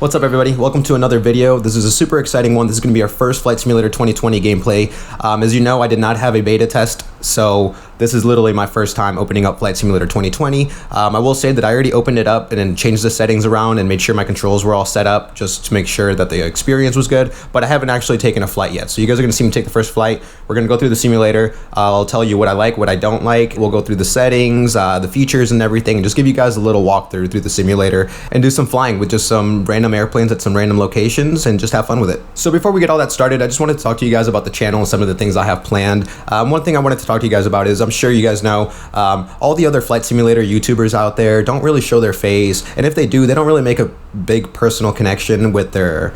What's up everybody, welcome to another video. This is a super exciting one. This is going to be our first Flight Simulator 2020 gameplay. As you know, I did not have a beta test, so this is literally my first time opening up Flight Simulator 2020. I will say that I already opened it up and then changed the settings around and made sure my controls were all set up just to make sure that the experience was good, but I haven't actually taken a flight yet. So you guys are going to see me take the first flight. We're going to go through the simulator. I'll tell you what I like, what I don't like. We'll go through the settings, the features and everything, and just give you guys a little walkthrough through the simulator and do some flying with just some random airplanes at some random locations and just have fun with it. So before we get all that started, I just wanted to talk to you guys about the channel and some of the things I have planned. One thing I wanted to talk to you guys about is I'm sure you guys know all the other Flight Simulator YouTubers out there don't really show their face, and if they do, they don't really make a big personal connection with their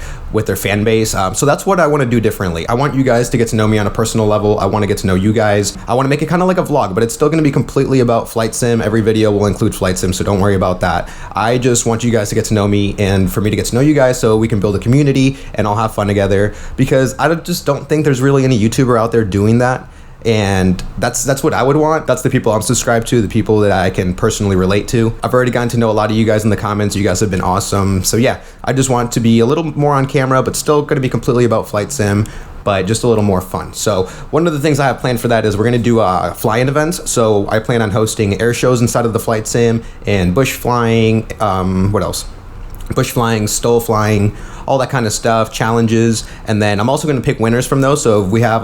fan base. So that's what I want to do differently. I want you guys to get to know me on a personal level. I want to get to know you guys. I want to make it kind of like a vlog, but it's still going to be completely about flight sim. Every video will include flight sim, so don't worry about that. I just want you guys to get to know me and for me to get to know you guys so we can build a community and all have fun together, because I just don't think there's really any YouTuber out there doing that. And that's what I would want. That's the people I'm subscribed to, the people that I can personally relate to. I've already gotten to know a lot of you guys in the comments. You guys have been awesome. So yeah, I just want to be a little more on camera, but still going to be completely about flight sim, but just a little more fun. So one of the things I have planned for that is we're going to do fly-in events. So I plan on hosting air shows inside of the flight sim and bush flying. What else? Bush flying, STOL flying, all that kind of stuff, challenges. And then I'm also going to pick winners from those. So if we have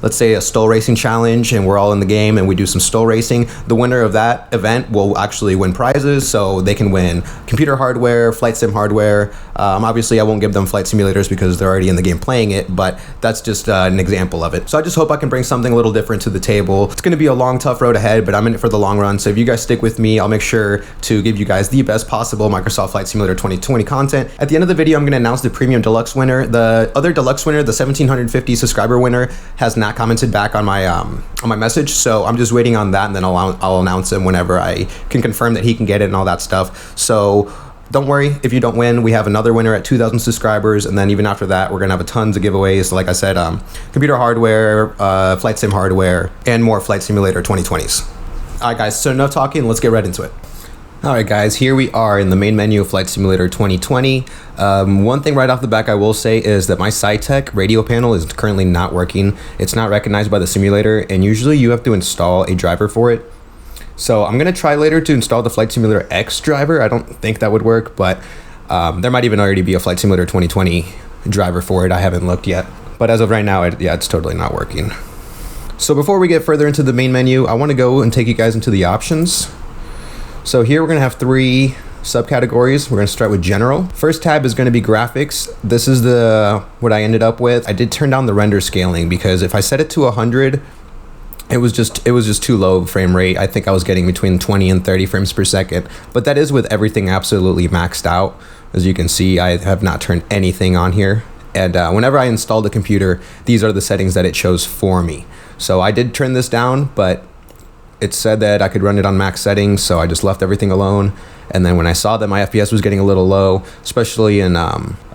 let's say a STOL racing challenge and we're all in the game and we do some STOL racing, the winner of that event will actually win prizes. So they can win computer hardware, flight sim hardware. Obviously I won't give them flight simulators because they're already in the game playing it, but that's just an example of it. So I just hope I can bring something a little different to the table. It's going to be a long, tough road ahead, but I'm in it for the long run. So if you guys stick with me, I'll make sure to give you guys the best possible Microsoft Flight Simulator 2020 content. At the end of the video, I'm going to announce the Premium Deluxe winner. The other Deluxe winner, the 1750 subscriber winner, has not commented back on my message, so I'm just waiting on that, and then I'll announce him whenever I can confirm that he can get it and all that stuff. So don't worry if you don't win. We have another winner at 2,000 subscribers, and then even after that, we're gonna have tons of giveaways. So like I said, computer hardware, flight sim hardware, and more Flight Simulator 2020s. All right, guys. So enough talking. Let's get right into it. Alright guys, here we are in the main menu of Flight Simulator 2020. One thing right off the back I will say is that my SciTech radio panel is currently not working. It's not recognized by the simulator, and usually you have to install a driver for it. So I'm going to try later to install the Flight Simulator X driver. I don't think that would work, but there might even already be a Flight Simulator 2020 driver for it. I haven't looked yet. But as of right now, it's totally not working. So before we get further into the main menu, I want to go and take you guys into the options. So here we're going to have 3 subcategories. We're going to start with general. First tab is going to be graphics. This is what I ended up with. I did turn down the render scaling because if I set it to 100, it was just too low frame rate. I think I was getting between 20 and 30 frames per second, but that is with everything absolutely maxed out. As you can see, I have not turned anything on here. And whenever I installed the computer, these are the settings that it chose for me. So I did turn this down, but it said that I could run it on max settings, so I just left everything alone. And then when I saw that my FPS was getting a little low, especially in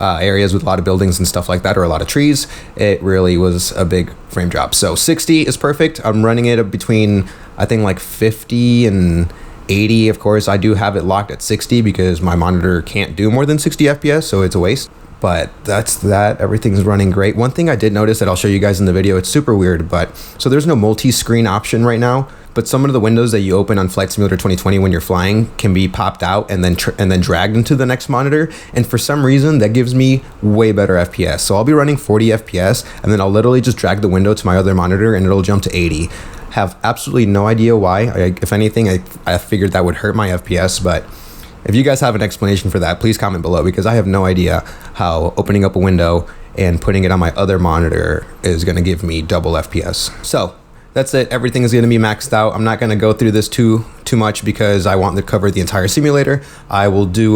areas with a lot of buildings and stuff like that, or a lot of trees, it really was a big frame drop. So 60 is perfect. I'm running it between, I think, like 50 and 80. Of course, I do have it locked at 60 because my monitor can't do more than 60 FPS, so it's a waste. But that's that. Everything's running great. One thing I did notice that I'll show you guys in the video, it's super weird, but so there's no multi-screen option right now, but some of the windows that you open on Flight Simulator 2020 when you're flying can be popped out and then dragged into the next monitor, and for some reason that gives me way better FPS. So I'll be running 40 FPS and then I'll literally just drag the window to my other monitor and it'll jump to 80. Have absolutely no idea why. If anything, I figured that would hurt my FPS, but if you guys have an explanation for that, please comment below, because I have no idea how opening up a window and putting it on my other monitor is going to give me double FPS. So that's it. Everything is going to be maxed out. I'm not going to go through this too much because I want to cover the entire simulator. I will do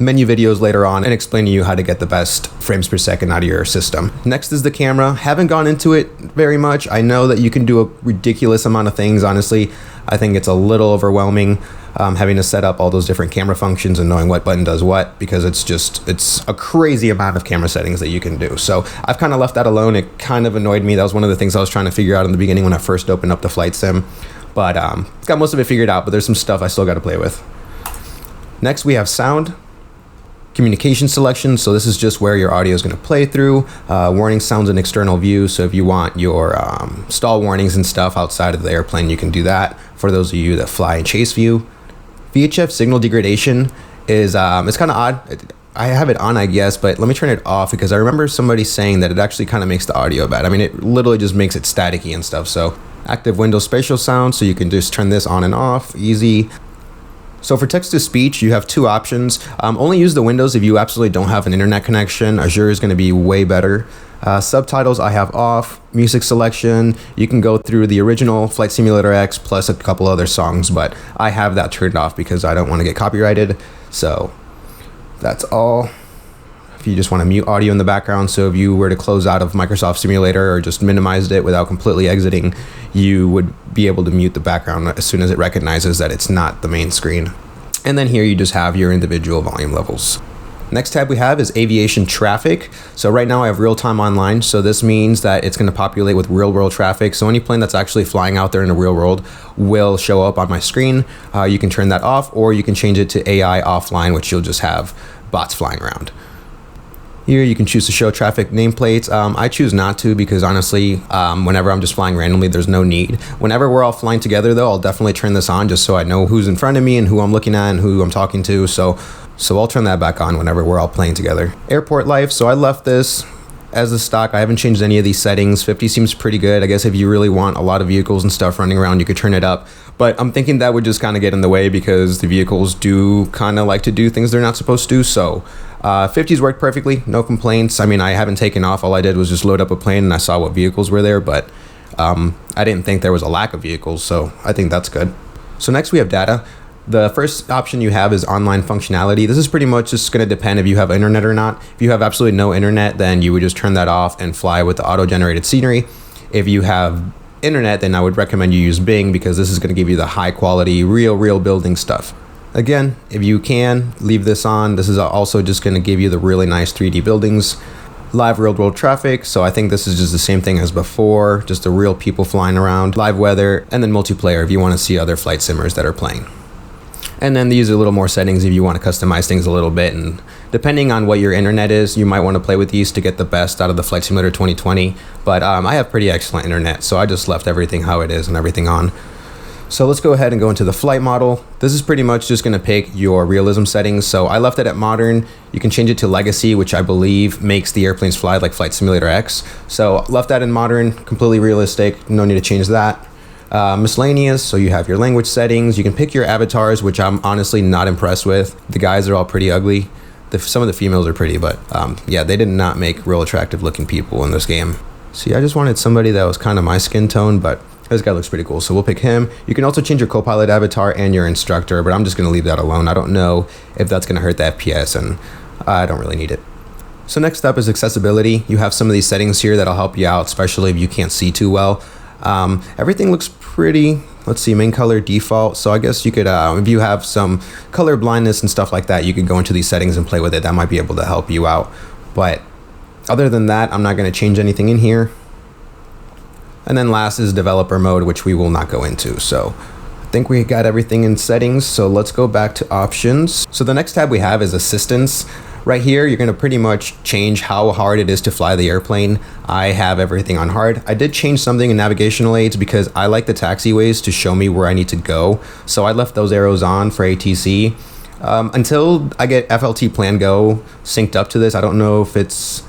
menu videos later on and explain to you how to get the best frames per second out of your system. Next is the camera. Haven't gone into it very much. I know that you can do a ridiculous amount of things. Honestly, I think it's a little overwhelming having to set up all those different camera functions and knowing what button does what, because it's a crazy amount of camera settings that you can do. So I've kind of left that alone. It kind of annoyed me. That was one of the things I was trying to figure out in the beginning when I first opened up the flight sim, but got most of it figured out, but there's some stuff I still got to play with. Next we have sound. communication selection. So this is just where your audio is going to play through. Warning sounds and external view. So if you want your stall warnings and stuff outside of the airplane, you can do that for those of you that fly in chase view. VHF signal degradation is it's kind of odd. I have it on, I guess, but let me turn it off because I remember somebody saying that it actually kind of makes the audio bad. I mean, it literally just makes it staticky and stuff. So active Windows spatial sound, so you can just turn this on and off, easy. So for text-to-speech, you have two options. Only use the Windows if you absolutely don't have an internet connection. Azure is going to be way better. Subtitles I have off. Music selection, you can go through the original Flight Simulator X plus a couple other songs, but I have that turned off because I don't want to get copyrighted. So that's all. If you just want to mute audio in the background, so if you were to close out of Microsoft Simulator or just minimized it without completely exiting, you would be able to mute the background as soon as it recognizes that it's not the main screen. And then here you just have your individual volume levels. Next tab we have is aviation traffic. So right now I have real-time online, so this means that it's going to populate with real-world traffic. So any plane that's actually flying out there in the real world will show up on my screen. You can turn that off, or you can change it to AI offline, which you'll just have bots flying around. Here you can choose to show traffic nameplates. I choose not to because honestly, whenever I'm just flying randomly, there's no need. Whenever we're all flying together though, I'll definitely turn this on just so I know who's in front of me and who I'm looking at and who I'm talking to. So I'll turn that back on whenever we're all playing together. Airport life, so I left this as a stock. I haven't changed any of these settings. 50 seems pretty good. I guess if you really want a lot of vehicles and stuff running around, you could turn it up. But I'm thinking that would just kind of get in the way because the vehicles do kind of like to do things they're not supposed to. So 50s worked perfectly, no complaints. I mean, I haven't taken off. All I did was just load up a plane and I saw what vehicles were there, but I didn't think there was a lack of vehicles, so I think that's good. So next we have data. The first option you have is online functionality. This is pretty much just going to depend if you have internet or not. If you have absolutely no internet, then you would just turn that off and fly with the auto-generated scenery. If you have internet, then I would recommend you use Bing because this is going to give you the high quality, real building stuff. Again, if you can, leave this on. This is also just going to give you the really nice 3D buildings. Live real world traffic, so I think this is just the same thing as before, just the real people flying around. Live weather, and then multiplayer if you want to see other flight simmers that are playing. And then these are a little more settings if you want to customize things a little bit, and depending on what your internet is, you might want to play with these to get the best out of the Flight Simulator 2020. But I have pretty excellent internet, so I just left everything how it is and everything on. So let's go ahead and go into the flight model. This is pretty much just going to pick your realism settings. So I left it at modern. You can change it to legacy, which I believe makes the airplanes fly like Flight Simulator X. So left that in modern, completely realistic. No need to change that. Miscellaneous, so you have your language settings. You can pick your avatars, which I'm honestly not impressed with. The guys are all pretty ugly. Some of the females are pretty, but yeah, they did not make real attractive looking people in this game. See, I just wanted somebody that was kind of my skin tone, but this guy looks pretty cool, so we'll pick him. You can also change your co-pilot avatar and your instructor, but I'm just going to leave that alone. I don't know if that's going to hurt the FPS, and I don't really need it. So next up is accessibility. You have some of these settings here that'll help you out, especially if you can't see too well. Everything looks pretty. Let's see, main color default. So I guess you could, if you have some color blindness and stuff like that, you could go into these settings and play with it. That might be able to help you out. But other than that, I'm not going to change anything in here. And then last is developer mode, which we will not go into. So I think we got everything in settings. So let's go back to options. So the next tab we have is assistance. Right here, you're going to pretty much change how hard it is to fly the airplane. I have everything on hard. I did change something in navigational aids because I like the taxiways to show me where I need to go. So I left those arrows on for ATC. Until I get FLT Plan Go synced up to this, I don't know if it's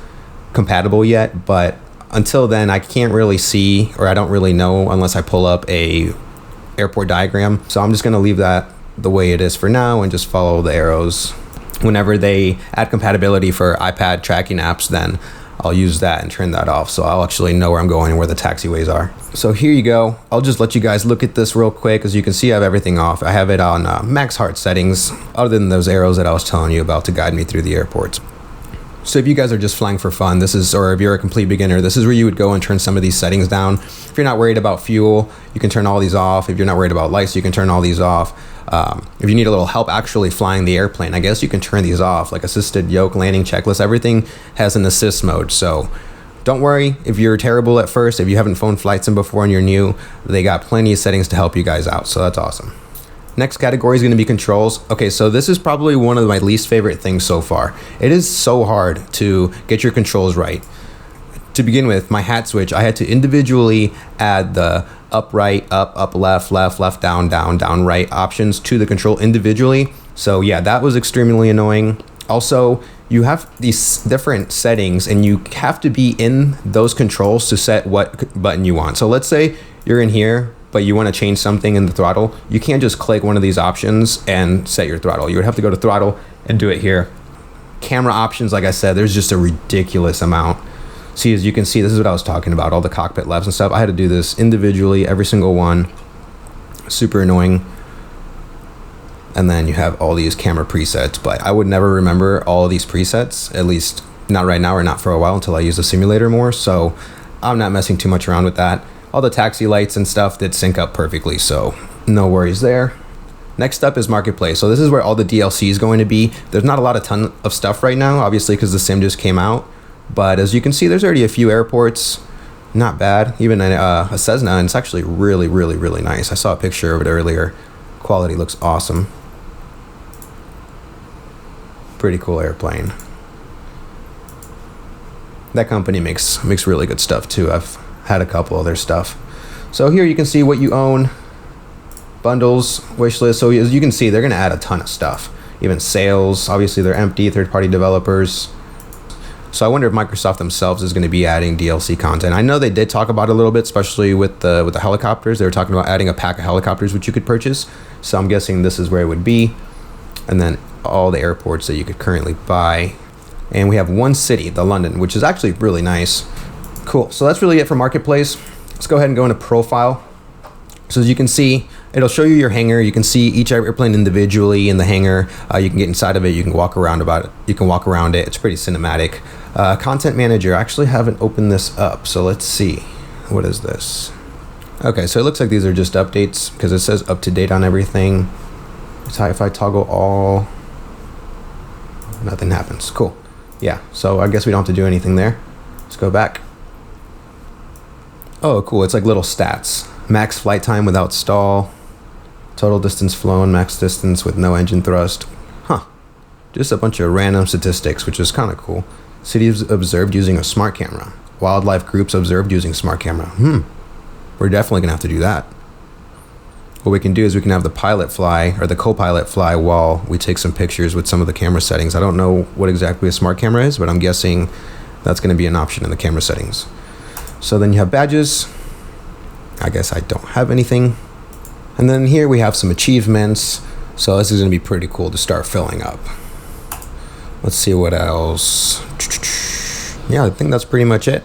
compatible yet, but until then, I can't really see, or I don't really know unless I pull up a airport diagram. So I'm just going to leave that the way it is for now and just follow the arrows. Whenever they add compatibility for iPad tracking apps, then I'll use that and turn that off. So I'll actually know where I'm going and where the taxiways are. So here you go. I'll just let you guys look at this real quick. As you can see, I have everything off. I have it on max heart settings, other than those arrows that I was telling you about to guide me through the airports. So if you guys are just flying for fun, this is, or if you're a complete beginner, this is where you would go and turn some of these settings down. If you're not worried about fuel, you can turn all these off. If you're not worried about lights, you can turn all these off. If you need a little help actually flying the airplane, I guess you can turn these off, like assisted yoke, landing checklist. Everything has an assist mode. So don't worry if you're terrible at first. If you haven't flown flight sim before and you're new, they got plenty of settings to help you guys out. So that's awesome. Next category is going to be controls. Okay, so this is probably one of my least favorite things so far. It is so hard to get your controls right. To begin with, my hat switch, I had to individually add the up, right, up, left, left, down, down, right options to the control individually. So yeah, that was extremely annoying. Also, you have these different settings and you have to be in those controls to set what button you want. So let's say you're in here, but you want to change something in the throttle. You can't just click one of these options and set your throttle. You would have to go to throttle and do it here. Camera options, like I said, there's just a ridiculous amount. See, as you can see, this is what I was talking about, all the cockpit levels and stuff. I had to do this individually, every single one. Super annoying. And then you have all these camera presets, but I would never remember all of these presets, at least not right now or not for a while until I use the simulator more. So I'm not messing too much around with that. All the taxi lights and stuff did sync up perfectly, so no worries there. Next up is Marketplace. So this is where all the DLC is going to be. There's not a ton of stuff right now, obviously, because the sim just came out. But as you can see, there's already a few airports. Not bad. Even a Cessna, and it's actually really, really, really nice. I saw a picture of it earlier. Quality looks awesome. Pretty cool airplane. That company makes really good stuff too. I've had a couple of their stuff. So here you can see what you own, bundles, wish list. So as you can see, they're going to add a ton of stuff, even sales. Obviously they're empty, third-party developers. So I wonder if Microsoft themselves is going to be adding DLC content. I know they did talk about it a little bit, especially with the helicopters. They were talking about adding a pack of helicopters which you could purchase. So I'm guessing this is where it would be. And then all the airports that you could currently buy. And we have one city, the London, which is actually really nice. Cool. So that's really it for Marketplace. Let's go ahead and go into Profile. So as you can see, it'll show you your hangar. You can see each airplane individually in the hangar. You can get inside of it. You can walk around it. It's pretty cinematic. Content Manager. I actually haven't opened this up. So let's see. What is this? Okay, so it looks like these are just updates because it says up to date on everything. So if I toggle all, nothing happens. Cool. Yeah, so I guess we don't have to do anything there. Let's go back. Oh, cool. It's like little stats. Max flight time without stall. Total distance flown. Max distance with no engine thrust. Huh. Just a bunch of random statistics, which is kind of cool. Cities observed using a smart camera. Wildlife groups observed using smart camera. We're definitely going to have to do that. What we can do is we can have the pilot fly, or the co-pilot fly, while we take some pictures with some of the camera settings. I don't know what exactly a smart camera is, but I'm guessing that's going to be an option in the camera settings. So then you have badges. I guess I don't have anything. And then here we have some achievements. So this is going to be pretty cool to start filling up. Let's see what else. Yeah, I think that's pretty much it.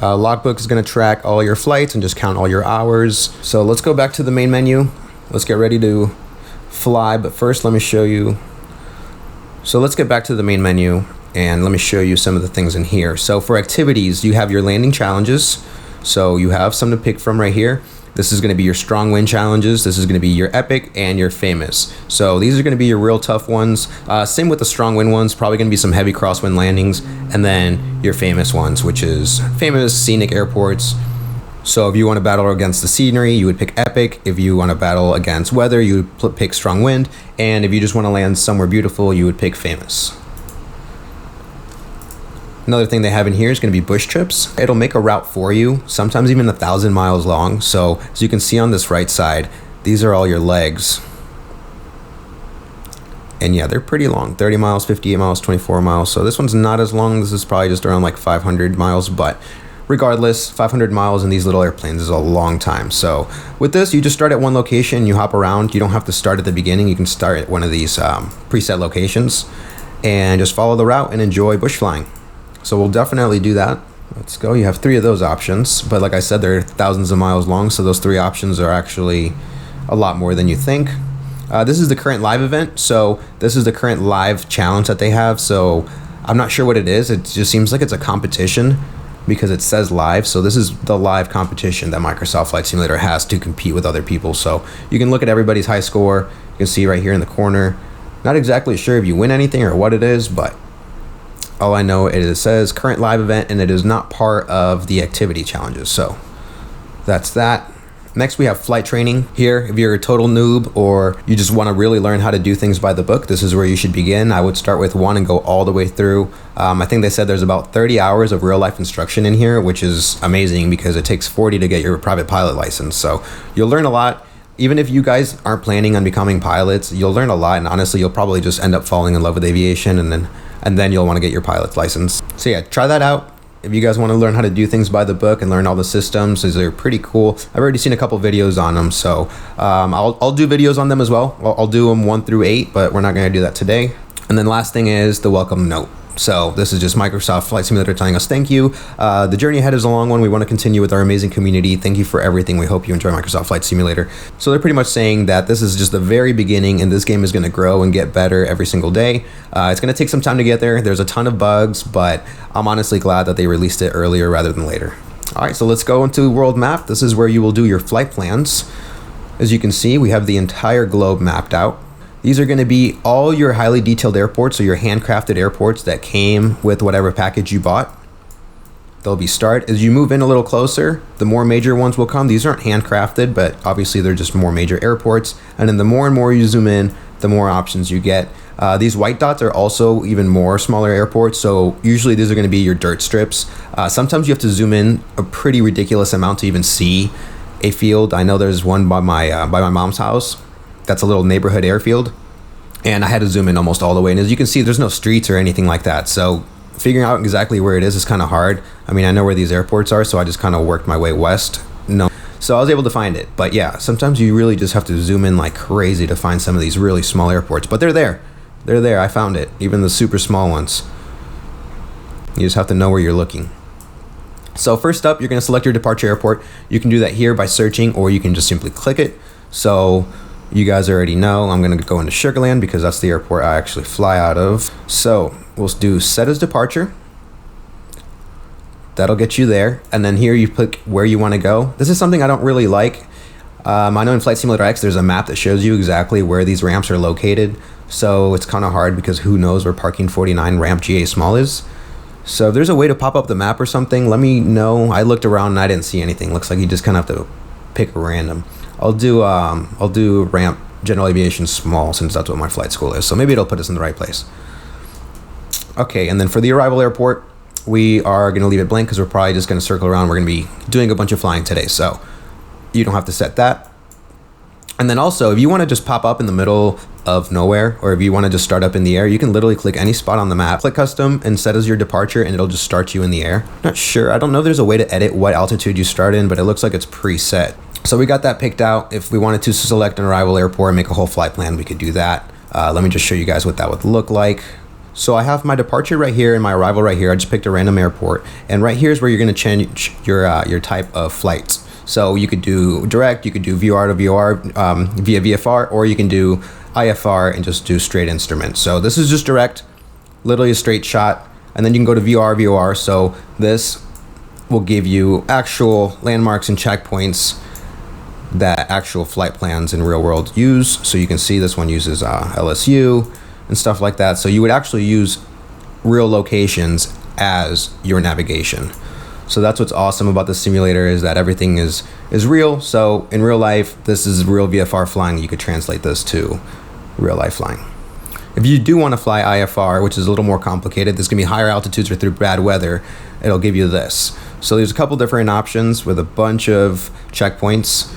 Logbook is going to track all your flights and just count all your hours. So let's go back to the main menu. Let's get ready to fly. But first, let me show you. So let's get back to the main menu and let me show you some of the things in here. So for activities, you have your landing challenges. So you have some to pick from right here. This is going to be your strong wind challenges. This is going to be your epic and your famous. So these are going to be your real tough ones. Same with the strong wind ones, probably going to be some heavy crosswind landings, and then your famous ones, which is famous scenic airports. So if you want to battle against the scenery, you would pick epic. If you want to battle against weather, you would pick strong wind. And if you just want to land somewhere beautiful, you would pick famous. Another thing they have in here is going to be bush trips. It'll make a route for you, sometimes even 1,000 miles long. So as you can see on this right side, these are all your legs. And yeah, they're pretty long, 30 miles, 58 miles, 24 miles. So this one's not as long. This is probably just around like 500 miles, but regardless, 500 miles in these little airplanes is a long time. So with this, you just start at one location, you hop around. You don't have to start at the beginning. You can start at one of these preset locations and just follow the route and enjoy bush flying. So we'll definitely do that. Let's go. You have 3 of those options, but like I said, they're thousands of miles long. So those 3 options are actually a lot more than you think. This is the current live event. So this is the current live challenge that they have. So I'm not sure what it is. It just seems like it's a competition because it says live. So this is the live competition that Microsoft Flight Simulator has to compete with other people. So you can look at everybody's high score. You can see right here in the corner. Not exactly sure if you win anything or what it is, but all I know is it says current live event and it is not part of the activity challenges. So that's that. Next, we have flight training. Here, if you're a total noob or you just want to really learn how to do things by the book, this is where you should begin. I would start with 1 and go all the way through. I think they said there's about 30 hours of real life instruction in here, which is amazing because it takes 40 to get your private pilot license. So you'll learn a lot. Even if you guys aren't planning on becoming pilots, you'll learn a lot, and honestly, you'll probably just end up falling in love with aviation, and then you'll want to get your pilot's license. So yeah, try that out. If you guys want to learn how to do things by the book and learn all the systems, they're pretty cool. I've already seen a couple videos on them, so I'll do videos on them as well. I'll do them 1 through 8, but we're not going to do that today. And then last thing is the welcome note. So this is just Microsoft Flight Simulator telling us thank you. The journey ahead is a long one. We want to continue with our amazing community. Thank you for everything. We hope you enjoy Microsoft Flight Simulator. So they're pretty much saying that this is just the very beginning and this game is going to grow and get better every single day. It's going to take some time to get there. There's a ton of bugs, but I'm honestly glad that they released it earlier rather than later. All right, so let's go into world map. This is where you will do your flight plans. As you can see, we have the entire globe mapped out. These are going to be all your highly detailed airports, or your handcrafted airports that came with whatever package you bought. They'll be start. As you move in a little closer, the more major ones will come. These aren't handcrafted, but obviously they're just more major airports. And then the more and more you zoom in, the more options you get. These white dots are also even more smaller airports. So usually these are going to be your dirt strips. Sometimes you have to zoom in a pretty ridiculous amount to even see a field. I know there's one by my mom's house. That's a little neighborhood airfield, and I had to zoom in almost all the way. And as you can see, there's no streets or anything like that. So figuring out exactly where it is kind of hard. I mean, I know where these airports are, so I just kind of worked my way west. No, so I was able to find it. But yeah, sometimes you really just have to zoom in like crazy to find some of these really small airports. But they're there. They're there. I found it. Even the super small ones. You just have to know where you're looking. So first up, you're going to select your departure airport. You can do that here by searching, or you can just simply click it. So you guys already know I'm going to go into Sugarland because that's the airport I actually fly out of. So we'll do set as departure. That'll get you there. And then here you click where you want to go. This is something I don't really like. I know in Flight Simulator X, there's a map that shows you exactly where these ramps are located. So it's kind of hard because who knows where parking 49 ramp GA small is. So if there's a way to pop up the map or something, let me know. I looked around and I didn't see anything. Looks like you just kind of have to pick a random. I'll do ramp general aviation small since that's what my flight school is. So maybe it'll put us in the right place. Okay, and then for the arrival airport, we are going to leave it blank because we're probably just going to circle around. We're going to be doing a bunch of flying today, so you don't have to set that. And then also, if you want to just pop up in the middle of nowhere, or if you want to just start up in the air, you can literally click any spot on the map, click custom, and set as your departure, and it'll just start you in the air. Not sure. I don't know if there's a way to edit what altitude you start in, but it looks like it's preset. So we got that picked out. If we wanted to select an arrival airport and make a whole flight plan, we could do that. Let me just show you guys what that would look like. So I have my departure right here and my arrival right here. I just picked a random airport, and right here is where you're going to change your type of flights. So you could do direct, you could do VR to VR via VFR, or you can do IFR and just do straight instruments. So this is just direct, literally a straight shot, and then you can go to VOR. So this will give you actual landmarks and checkpoints that actual flight plans in real world use. So you can see this one uses LSU and stuff like that. So you would actually use real locations as your navigation. So that's what's awesome about the simulator, is that everything is real. So in real life, this is real VFR flying. You could translate this to real life flying. If you do want to fly IFR, which is a little more complicated, there's gonna be higher altitudes or through bad weather, it'll give you this. So there's a couple different options with a bunch of checkpoints.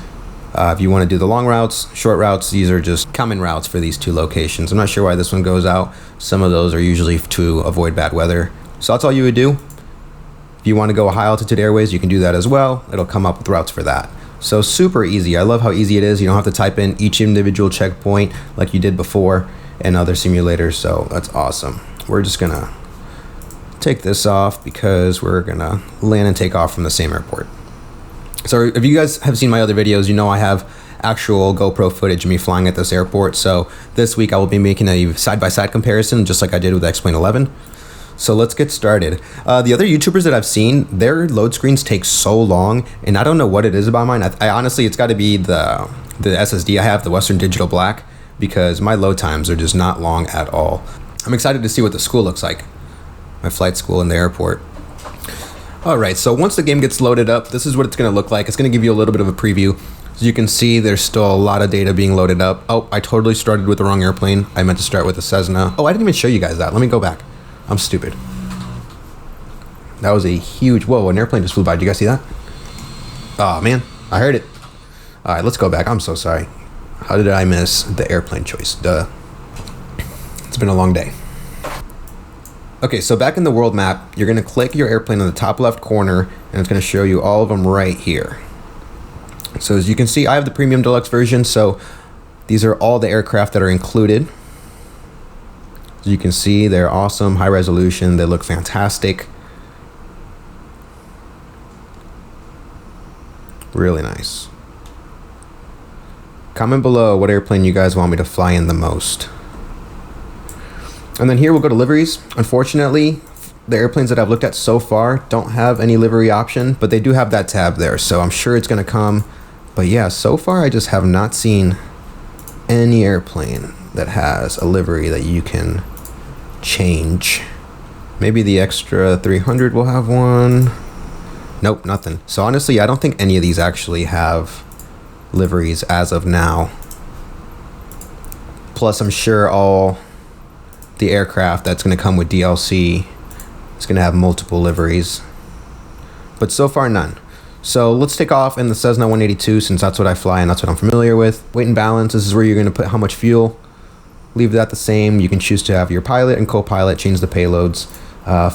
If you want to do the long routes, short routes, these are just common routes for these two locations. I'm not sure why this one goes out. Some of those are usually to avoid bad weather. So that's all you would do. If you want to go high altitude airways, you can do that as well. It'll come up with routes for that. So super easy. I love how easy it is. You don't have to type in each individual checkpoint like you did before in other simulators. So that's awesome. We're just going to take this off because we're going to land and take off from the same airport. So if you guys have seen my other videos, you know I have actual GoPro footage of me flying at this airport. So this week I will be making a side-by-side comparison, just like I did with X-Plane 11. So let's get started. The other YouTubers that I've seen, their load screens take so long, and I don't know what it is about mine. I honestly, it's got to be the SSD I have, the Western Digital Black, because my load times are just not long at all. I'm excited to see what the school looks like, my flight school in the airport. All right, so once the game gets loaded up, this is what it's going to look like. It's going to give you a little bit of a preview. As you can see, there's still a lot of data being loaded up. Oh, I totally started with the wrong airplane. I meant to start with the Cessna. Oh, I didn't even show you guys that. Let me go back. I'm stupid. That was a huge, whoa, an airplane just flew by. Did you guys see that? Oh man, I heard it. All right, let's go back. I'm so sorry. How did I miss the airplane choice? Duh. It's been a long day. Okay, so back in the world map, you're gonna click your airplane in the top left corner and it's gonna show you all of them right here. So as you can see, I have the premium deluxe version, so these are all the aircraft that are included. As you can see, they're awesome, high resolution, they look fantastic. Really nice. Comment below what airplane you guys want me to fly in the most. And then here we'll go to liveries. Unfortunately, the airplanes that I've looked at so far don't have any livery option, but they do have that tab there, so I'm sure it's gonna come. But yeah, so far I just have not seen any airplane that has a livery that you can change. Maybe the extra 300 will have one. Nope, nothing. So honestly, I don't think any of these actually have liveries as of now. Plus, I'm sure all the aircraft that's going to come with DLC is going to have multiple liveries. But so far, none. So let's take off in the Cessna 182 since that's what I fly and that's what I'm familiar with. Weight and balance, this is where you're going to put how much fuel. Leave that the same. You can choose to have your pilot and co-pilot change the payloads.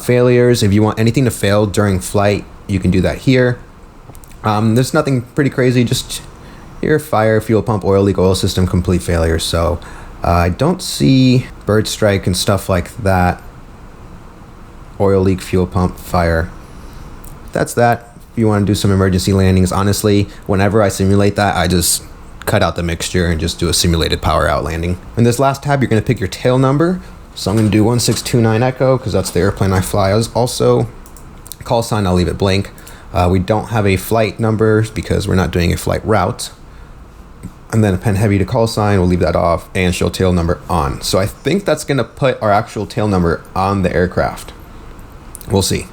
Failures, if you want anything to fail during flight, you can do that here. There's nothing pretty crazy, just here, fire, fuel pump, oil leak, oil system, complete failure. So I don't see bird strike and stuff like that. Oil leak, fuel pump, fire. That's that. If you want to do some emergency landings, honestly, whenever I simulate that, I just cut out the mixture and just do a simulated power out landing. In this last tab, you're going to pick your tail number. So I'm going to do 1629 Echo because that's the airplane I fly as. Also, call sign, I'll leave it blank. We don't have a flight number because we're not doing a flight route. And then a pen heavy to call sign, we'll leave that off and show tail number on. So I think that's going to put our actual tail number on the aircraft. We'll see.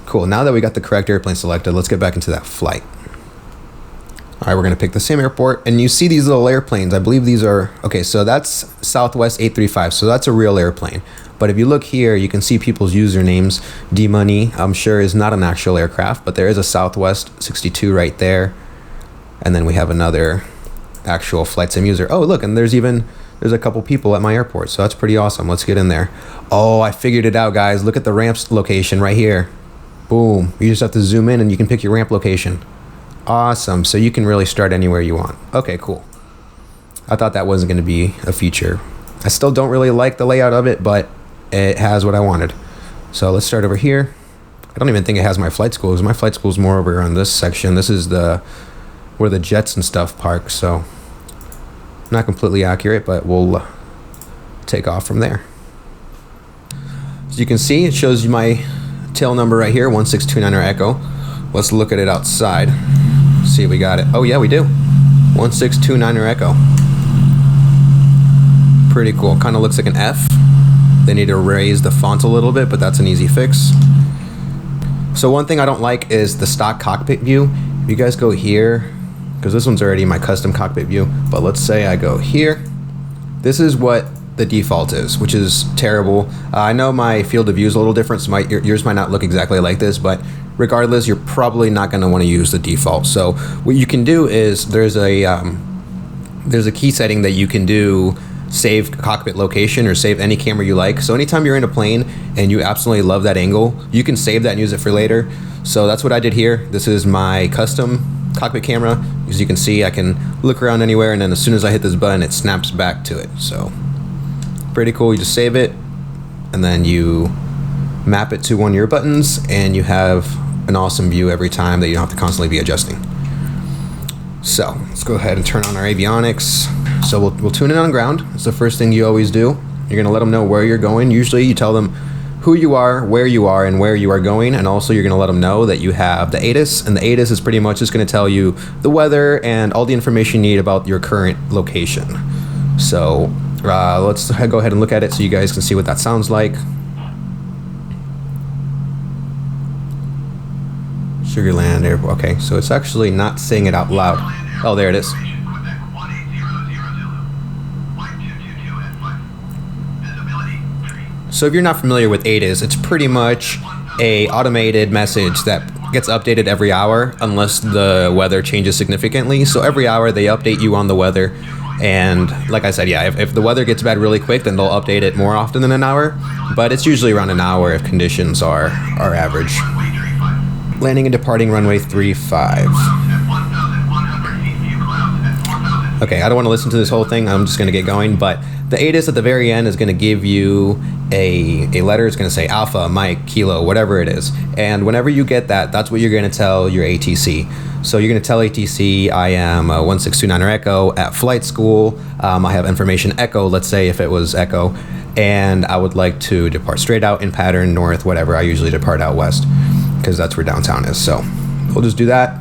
Cool, now that we got the correct airplane selected, let's get back into that flight. All right, we're gonna pick the same airport, and you see these little airplanes. I believe these are, okay, so that's Southwest 835, so that's a real airplane. But if you look here, you can see people's usernames. D-Money, I'm sure is not an actual aircraft, but there is a Southwest 62 right there. And then we have another actual flight sim user. Oh, look, and there's a couple people at my airport, so that's pretty awesome. Let's get in there. Oh, I figured it out, guys. Look at the ramp location right here. Boom, you just have to zoom in and you can pick your ramp location. Awesome, so you can really start anywhere you want. Okay, cool. I thought that wasn't gonna be a feature. I still don't really like the layout of it, but it has what I wanted. So let's start over here. I don't even think it has my flight schools. My flight school's more over on this section. This is where the jets and stuff park, so not completely accurate, but we'll take off from there. As you can see, it shows you my tail number right here, 1629 Echo. Let's look at it outside. See if we got it. Oh yeah, we do. 1629 Echo. Pretty cool. Kind of looks like an F. They need to raise the font a little bit, but that's an easy fix. So one thing I don't like is the stock cockpit view. If you guys go here, because this one's already my custom cockpit view, but let's say I go here. This is what the default is, which is terrible. I know my field of view is a little different, so yours might not look exactly like this, but regardless, you're probably not going to want to use the default. So what you can do is there's a key setting that you can do, save cockpit location or save any camera you like. So anytime you're in a plane and you absolutely love that angle, you can save that and use it for later. So that's what I did here. This is my custom cockpit camera. As you can see, I can look around anywhere, and then as soon as I hit this button, it snaps back to it. So pretty cool. You just save it and then you map it to one of your buttons, and you have an awesome view every time that you don't have to constantly be adjusting. So let's go ahead and turn on our avionics. So we'll tune in on ground. It's the first thing you always do. You're gonna let them know where you're going. Usually you tell them who you are, where you are, and where you are going. And also you're gonna let them know that you have the ATIS, and the ATIS is pretty much just gonna tell you the weather and all the information you need about your current location. So let's go ahead and look at it so you guys can see what that sounds like. Sugarland Airport. Okay, so it's actually not saying it out loud. Oh, there it is. So if you're not familiar with ATIS, it's pretty much a automated message that gets updated every hour unless the weather changes significantly. So every hour they update you on the weather. And like I said, yeah, if the weather gets bad really quick, then they'll update it more often than an hour. But it's usually around an hour if conditions are average. Landing and departing runway 35. Okay, I don't want to listen to this whole thing. I'm just going to get going. But the ATIS at the very end is going to give you a letter. It's going to say Alpha, Mike, Kilo, whatever it is. And whenever you get that, that's what you're going to tell your ATC. So you're going to tell ATC, I am 1629er Echo at flight school. I have information Echo, let's say if it was Echo. And I would like to depart straight out in pattern, north, whatever. I usually depart out west because that's where downtown is. So we'll just do that.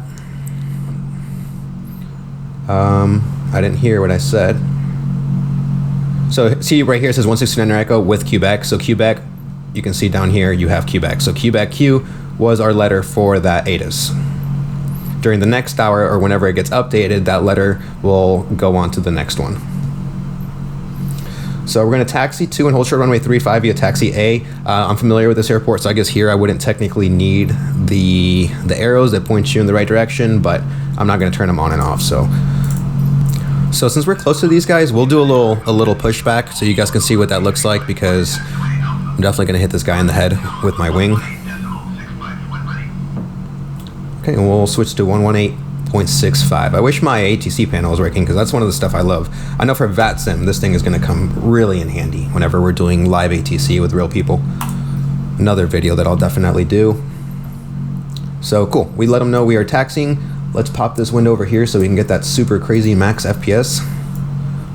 I didn't hear what I said. So see right here it says 169er Echo with Quebec. So Quebec, you can see down here you have Quebec. So Quebec Q was our letter for that ATIS. During the next hour or whenever it gets updated, that letter will go on to the next one. So we're going to taxi to and hold short runway 35 via taxi A. I'm familiar with this airport, so I guess here I wouldn't technically need the arrows that point you in the right direction, but I'm not going to turn them on and off. So since we're close to these guys, we'll do a little pushback so you guys can see what that looks like, because I'm definitely going to hit this guy in the head with my wing. Okay, and we'll switch to 118.65. I wish my ATC panel was working because that's one of the stuff I love. I know for VATSIM, this thing is going to come really in handy whenever we're doing live ATC with real people. Another video that I'll definitely do. So cool, we let them know we are taxiing. Let's pop this window over here so we can get that super crazy max FPS.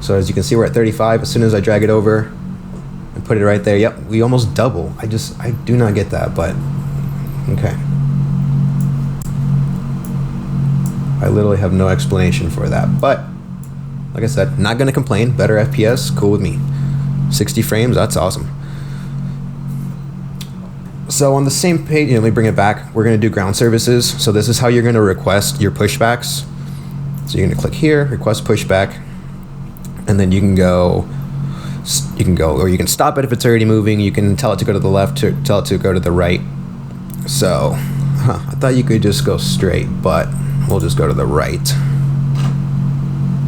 So as you can see, we're at 35. As soon as I drag it over and put it right there, yep, we almost double. I do not get that, but okay. I literally have no explanation for that, but like I said, not gonna complain. Better FPS, cool with me. 60 frames, that's awesome. So on the same page, let me bring it back. We're going to do ground services. So this is how you're going to request your pushbacks. So you're going to click here, request pushback, and then you can go, or you can stop it if it's already moving. You can tell it to go to the left, tell it to go to the right. So I thought you could just go straight, but we'll just go to the right.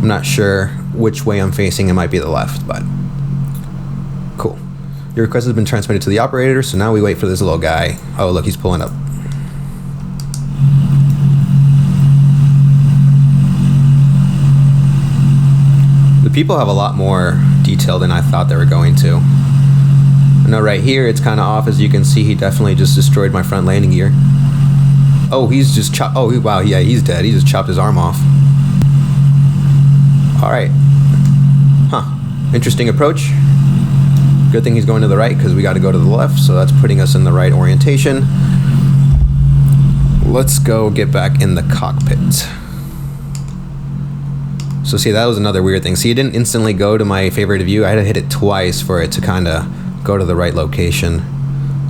I'm not sure which way I'm facing. It might be the left, but cool. Your request has been transmitted to the operator, so now we wait for this little guy. Oh, look, he's pulling up. The people have a lot more detail than I thought they were going to. I know right here it's kind of off. As you can see, he definitely just destroyed my front landing gear. Oh, he's just chopped. Oh, wow, yeah, he's dead. He just chopped his arm off. All right. Huh. Interesting approach. Good thing he's going to the right because we got to go to the left, so that's putting us in the right orientation. Let's go get back in the cockpit. So see, that was another weird thing. See, it didn't instantly go to my favorite view. I had to hit it twice for it to kind of go to the right location.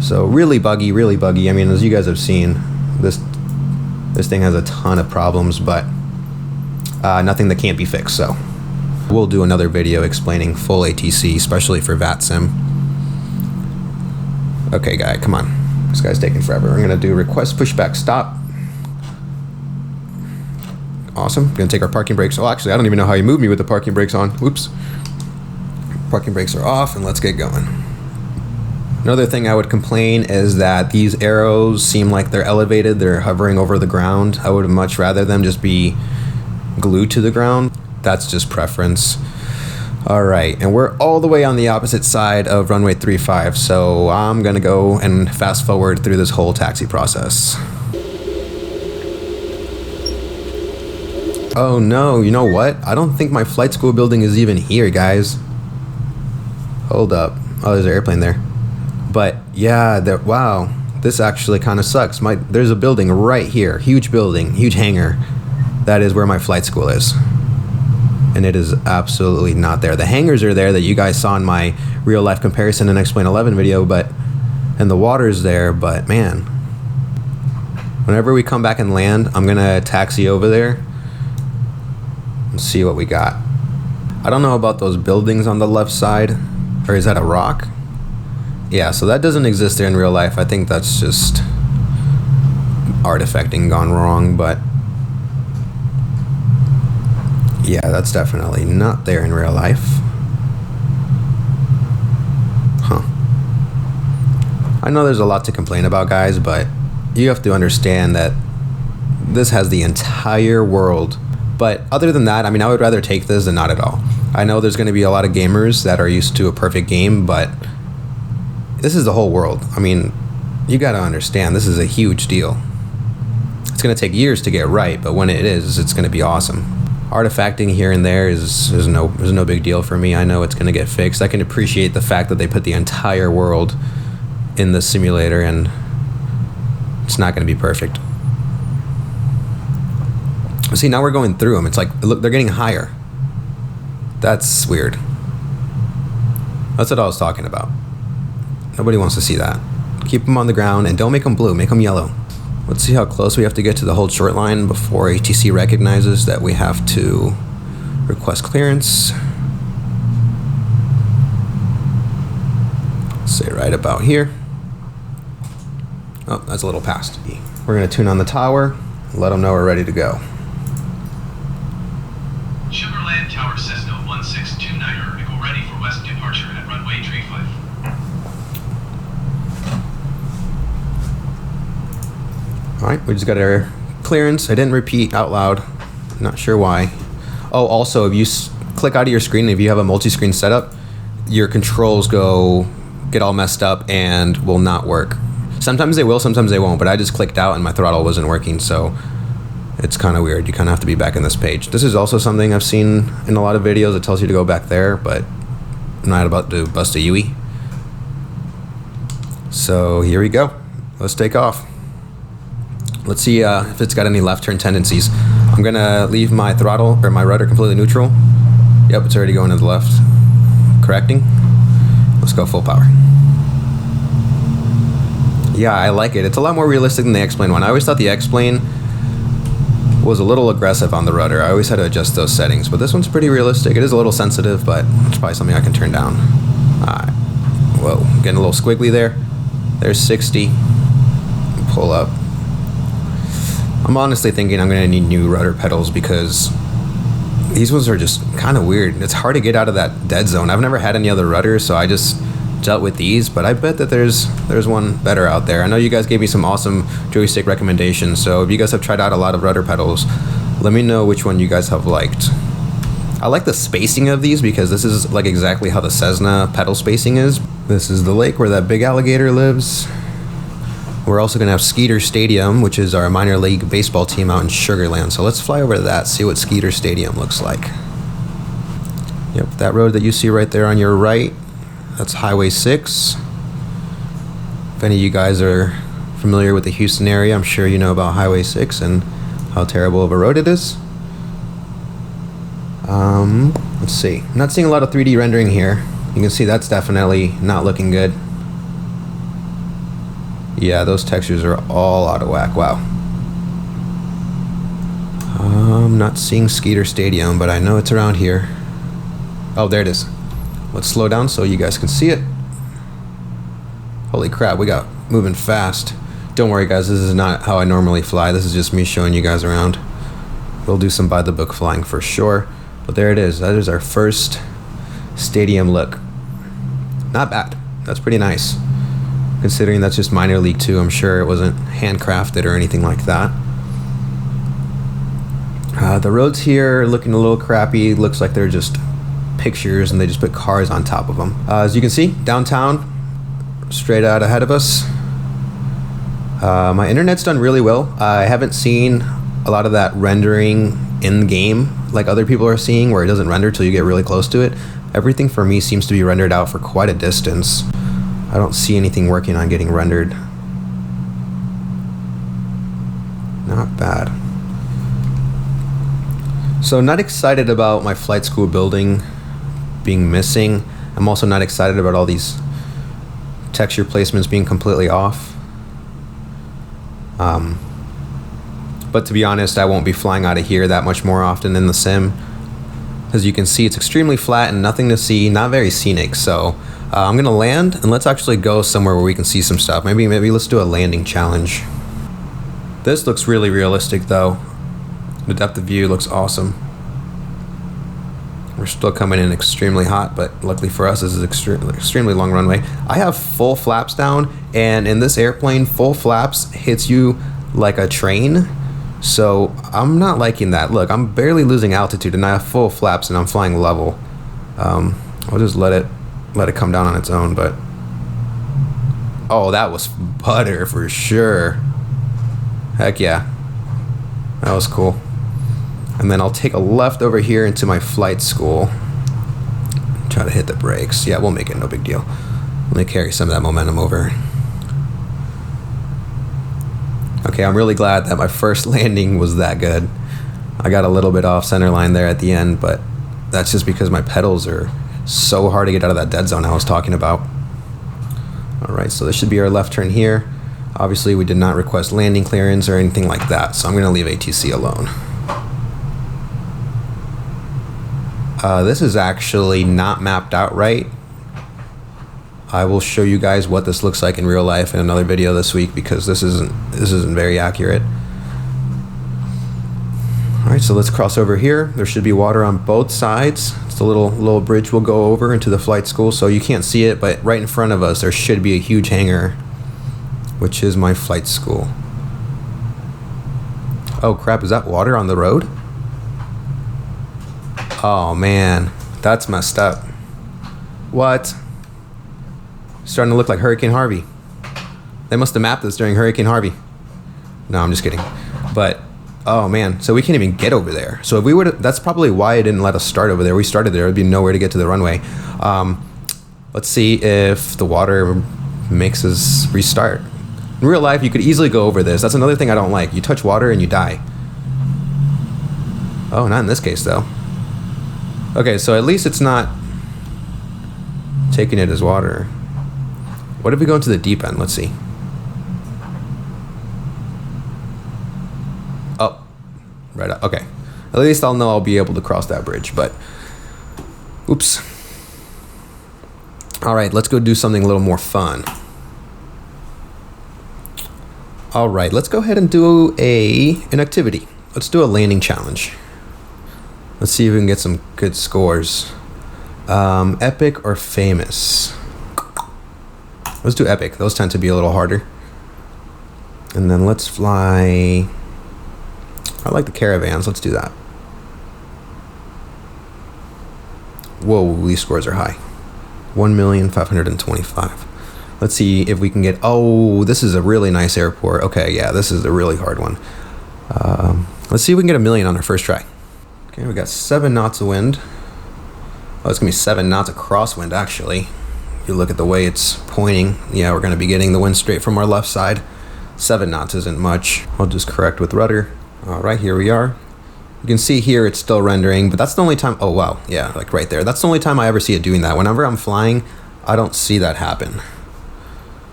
So really buggy, really buggy. I mean, as you guys have seen, this thing has a ton of problems, but nothing that can't be fixed, so. We'll do another video explaining full ATC, especially for VATSIM. Okay, guy, come on. This guy's taking forever. We're gonna do request pushback stop. Awesome. Gonna take our parking brakes. Oh, actually, I don't even know how you move me with the parking brakes on. Whoops. Parking brakes are off, and let's get going. Another thing I would complain is that these arrows seem like they're elevated. They're hovering over the ground. I would much rather them just be glued to the ground. That's just preference. All right, and we're all the way on the opposite side of runway 35, so I'm gonna go and fast forward through this whole taxi process. Oh no, you know what? I don't think my flight school building is even here, guys. Hold up. Oh, there's an airplane there. But yeah, wow, this actually kind of sucks. There's a building right here, huge building, huge hangar. That is where my flight school is. And it is absolutely not there. The hangars are there that you guys saw in my real life comparison and Explain 11 video, and the water's there, but man, whenever we come back and land, I'm gonna taxi over there Let's see what we got. I don't know about those buildings on the left side, or is that a rock? Yeah, so that doesn't exist there in real life. I think that's just artifacting gone wrong, but yeah, that's definitely not there in real life. Huh. I know there's a lot to complain about, guys, but you have to understand that this has the entire world. But other than that, I mean, I would rather take this than not at all. I know there's going to be a lot of gamers that are used to a perfect game, but this is the whole world. I mean, you got to understand, this is a huge deal. It's going to take years to get right, but when it is, it's going to be awesome. Artifacting here and there is no big deal for me. I know it's going to get fixed. I can appreciate the fact that they put the entire world in the simulator, and it's not going to be perfect. See, now we're going through them. It's like, look, they're getting higher. That's weird. That's what I was talking about. Nobody wants to see that. Keep them on the ground and don't make them blue, make them yellow. Let's see how close we have to get to the hold short line before ATC recognizes that we have to request clearance. Say right about here. Oh, that's a little past. We're gonna tune on the tower, let them know we're ready to go. Sugarland Tower Cessna 1629er, echo ready for west departure at runway 35. Alright, we just got our clearance. I didn't repeat out loud. Not sure why. Oh, also, if you click out of your screen, if you have a multi-screen setup, your controls get all messed up and will not work. Sometimes they will, sometimes they won't, but I just clicked out and my throttle wasn't working, so it's kind of weird. You kind of have to be back in this page. This is also something I've seen in a lot of videos. It tells you to go back there, but I'm not about to bust a UE. So here we go. Let's take off. Let's see if it's got any left turn tendencies. I'm gonna leave my throttle or my rudder completely neutral. Yep, it's already going to the left. Correcting. Let's go full power. Yeah, I like it. It's a lot more realistic than the X-Plane one. I always thought the X-Plane was a little aggressive on the rudder. I always had to adjust those settings, but this one's pretty realistic. It is a little sensitive, but it's probably something I can turn down. Alright. Whoa, getting a little squiggly there. There's 60. Pull up. I'm honestly thinking I'm going to need new rudder pedals because these ones are just kind of weird. It's hard to get out of that dead zone. I've never had any other rudders, so I just dealt with these, but I bet that there's one better out there. I know you guys gave me some awesome joystick recommendations, so if you guys have tried out a lot of rudder pedals, let me know which one you guys have liked. I like the spacing of these because this is like exactly how the Cessna pedal spacing is. This is the lake where that big alligator lives. We're also going to have Skeeter Stadium, which is our minor league baseball team out in Sugar Land. So let's fly over to that, see what Skeeter Stadium looks like. Yep, that road that you see right there on your right, that's Highway 6. If any of you guys are familiar with the Houston area, I'm sure you know about Highway 6 and how terrible of a road it is. Let's see. I'm not seeing a lot of 3D rendering here. You can see that's definitely not looking good. Yeah, those textures are all out of whack. Wow. I'm not seeing Skeeter Stadium, but I know it's around here. Oh, there it is. Let's slow down so you guys can see it. Holy crap, we got moving fast. Don't worry, guys, this is not how I normally fly. This is just me showing you guys around. We'll do some by-the-book flying for sure. But there it is. That is our first stadium look. Not bad. That's pretty nice. Considering that's just minor league 2, I'm sure it wasn't handcrafted or anything like that. The roads here are looking a little crappy. Looks like they're just pictures and they just put cars on top of them. As you can see, downtown, straight out ahead of us. My internet's done really well. I haven't seen a lot of that rendering in game like other people are seeing, where it doesn't render till you get really close to it. Everything for me seems to be rendered out for quite a distance. I don't see anything working on getting rendered. Not bad. So not excited about my flight school building being missing. I'm also not excited about all these texture placements being completely off. But to be honest, I won't be flying out of here that much more often in the sim. As you can see, it's extremely flat and nothing to see, not very scenic. So I'm gonna land and let's actually go somewhere where we can see some stuff. Maybe let's do a landing challenge. This looks really realistic though. The depth of view looks awesome. We're still coming in extremely hot, but luckily for us, this is extremely long runway. I have full flaps down, and in this airplane, full flaps hits you like a train. So I'm not liking that. Look, I'm barely losing altitude, and I have full flaps, and I'm flying level. I'll just let it come down on its own. But oh, that was butter for sure. Heck yeah, that was cool. And then I'll take a left over here into my flight school. Try to hit the brakes. Yeah, we'll make it, no big deal. Let me carry some of that momentum over. Okay, I'm really glad that my first landing was that good. I got a little bit off center line there at the end, but that's just because my pedals are so hard to get out of that dead zone I was talking about. All right, so this should be our left turn here. Obviously, we did not request landing clearance or anything like that, so I'm gonna leave ATC alone. This is actually not mapped out right. I will show you guys what this looks like in real life in another video this week because this isn't very accurate. All right, so let's cross over here. There should be water on both sides. It's a little bridge we'll go over into the flight school, so you can't see it, but right in front of us there should be a huge hangar, which is my flight school. Oh crap, is that water on the road? Oh man, that's messed up. What? Starting to look like Hurricane Harvey. They must have mapped this during Hurricane Harvey. No, I'm just kidding. But, oh man, so we can't even get over there. So if we would, that's probably why it didn't let us start over there. We started there, there'd be nowhere to get to the runway. Let's see if the water makes us restart. In real life, you could easily go over this. That's another thing I don't like. You touch water and you die. Oh, not in this case though. Okay, so at least it's not taking it as water. What if we go into the deep end? Let's see. Oh, right up. Okay. At least I'll know I'll be able to cross that bridge, but oops. All right, let's go do something a little more fun. All right, let's go ahead and do an activity. Let's do a landing challenge. Let's see if we can get some good scores. Epic or famous? Let's do epic. Those tend to be a little harder. And then let's fly. I like the caravans. Let's do that. Whoa, these scores are high. 1,525,000. Let's see if we can get. Oh, this is a really nice airport. Okay, yeah, this is a really hard one. Let's see if we can get 1 million on our first try. Okay, we got 7 knots of wind. Oh, it's gonna be 7 knots of crosswind actually. If you look at the way it's pointing, yeah, we're gonna be getting the wind straight from our left side. 7 knots isn't much. I'll just correct with rudder. All right, here we are. You can see here it's still rendering, but that's the only time. Oh wow, yeah, like right there. That's the only time I ever see it doing that. Whenever I'm flying, I don't see that happen.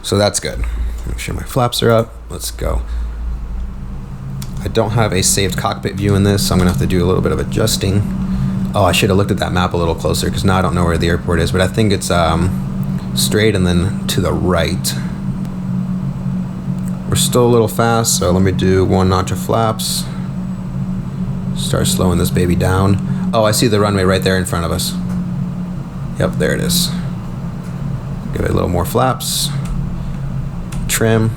So that's good. Make sure my flaps are up. Let's go. I don't have a saved cockpit view in this, so I'm gonna have to do a little bit of adjusting. Oh, I should have looked at that map a little closer because now I don't know where the airport is, but I think it's straight and then to the right. We're still a little fast, so let me do 1 notch of flaps. Start slowing this baby down. Oh, I see the runway right there in front of us. Yep, there it is. Give it a little more flaps. Trim.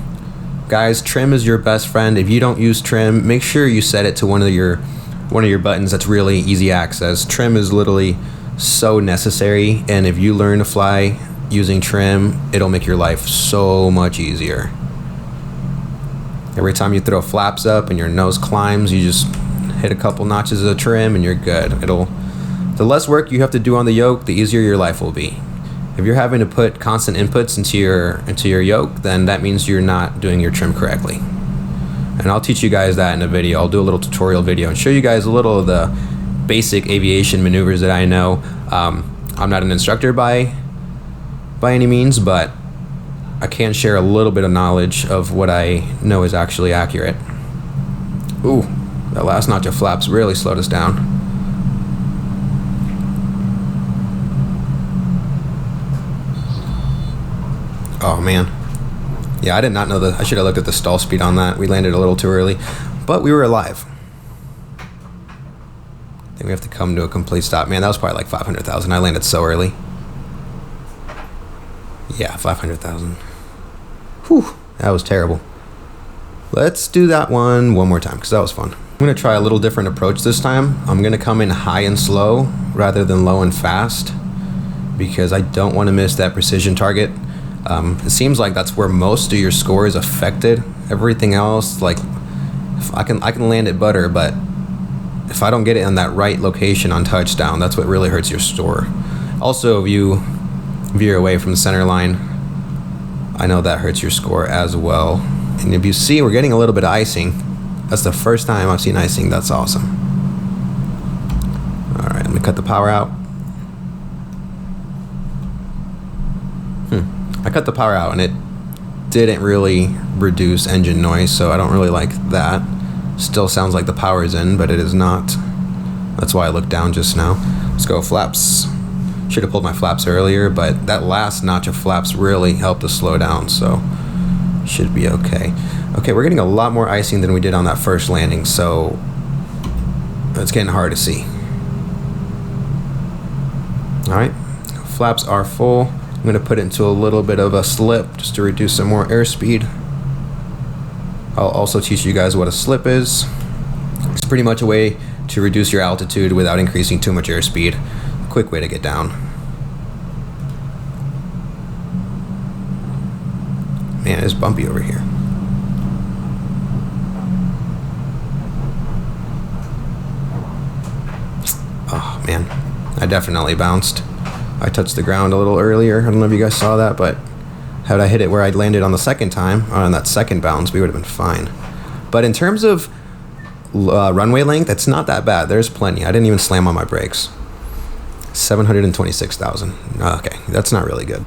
Guys, trim is your best friend. If you don't use trim, make sure you set it to one of your buttons that's really easy access. Trim is literally so necessary, and if you learn to fly using trim, it'll make your life so much easier. Every time you throw flaps up and your nose climbs, you just hit a couple notches of trim and you're good. The less work you have to do on the yoke, the easier your life will be. If you're having to put constant inputs into your yoke, then that means you're not doing your trim correctly. And I'll teach you guys that in a video. I'll do a little tutorial video and show you guys a little of the basic aviation maneuvers that I know. I'm not an instructor by any means, but I can share a little bit of knowledge of what I know is actually accurate. Ooh, that last notch of flaps really slowed us down. Oh man. Yeah, I did not know I should have looked at the stall speed on that. We landed a little too early, but we were alive. Then we have to come to a complete stop. Man, that was probably like 500,000. I landed so early. Yeah, 500,000. Whew, that was terrible. Let's do that one more time because that was fun. I'm going to try a little different approach this time. I'm going to come in high and slow rather than low and fast because I don't want to miss that precision target. It seems like that's where most of your score is affected. Everything else, like I can land it butter, but if I don't get it in that right location on touchdown, that's what really hurts your score. Also, if you veer away from the center line, I know that hurts your score as well. And if you see, we're getting a little bit of icing. That's the first time I've seen icing. That's awesome. All right, let me cut the power out. I cut the power out and it didn't really reduce engine noise, so I don't really like that. Still sounds like the power is in, but it is not. That's why I looked down just now. Let's go flaps. Should have pulled my flaps earlier, but that last notch of flaps really helped us slow down, so should be okay. Okay, we're getting a lot more icing than we did on that first landing, so it's getting hard to see. All right, flaps are full. I'm gonna put it into a little bit of a slip just to reduce some more airspeed. I'll also teach you guys what a slip is. It's pretty much a way to reduce your altitude without increasing too much airspeed. Quick way to get down. Man, it's bumpy over here. Oh man, I definitely bounced. I touched the ground a little earlier. I don't know if you guys saw that, but had I hit it where I landed on the second time, on that second bounce, we would have been fine. But in terms of runway length, it's not that bad. There's plenty. I didn't even slam on my brakes. 726,000. Okay, that's not really good.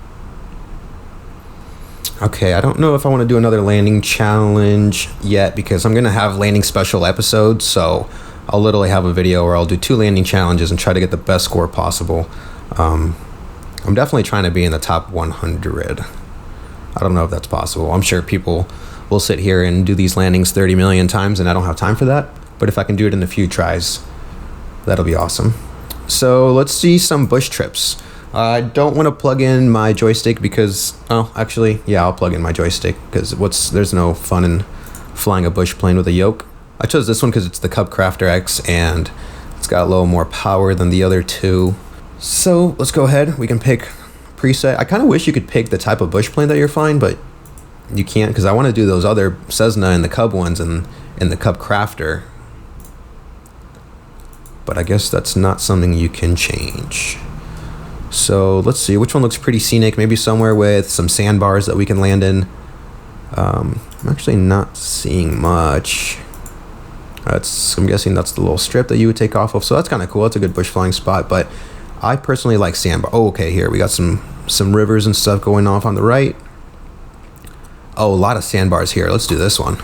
Okay, I don't know if I want to do another landing challenge yet because I'm going to have landing special episodes, so I'll literally have a video where I'll do 2 landing challenges and try to get the best score possible. I'm definitely trying to be in the top 100. I don't know if that's possible. I'm sure people will sit here and do these landings 30 million times and I don't have time for that, but if I can do it in a few tries, that'll be awesome. So let's see some bush trips. I don't want to plug in my joystick because, oh, actually, yeah, I'll plug in my joystick because there's no fun in flying a bush plane with a yoke. I chose this one because it's the Cub Crafter X and it's got a little more power than the other two. So let's go ahead. We can pick preset. I kind of wish you could pick the type of bush plane that you're flying, but you can't because I want to do those other Cessna and the Cub ones and the Cub Crafter. But I guess that's not something you can change. So let's see, which one looks pretty scenic? Maybe somewhere with some sandbars that we can land in. I'm actually not seeing much. I'm guessing that's the little strip that you would take off of. So that's kind of cool. That's a good bush flying spot. But I personally like sandbar. Oh, okay, here we got some rivers and stuff going off on the right. Oh, a lot of sandbars here. Let's do this one.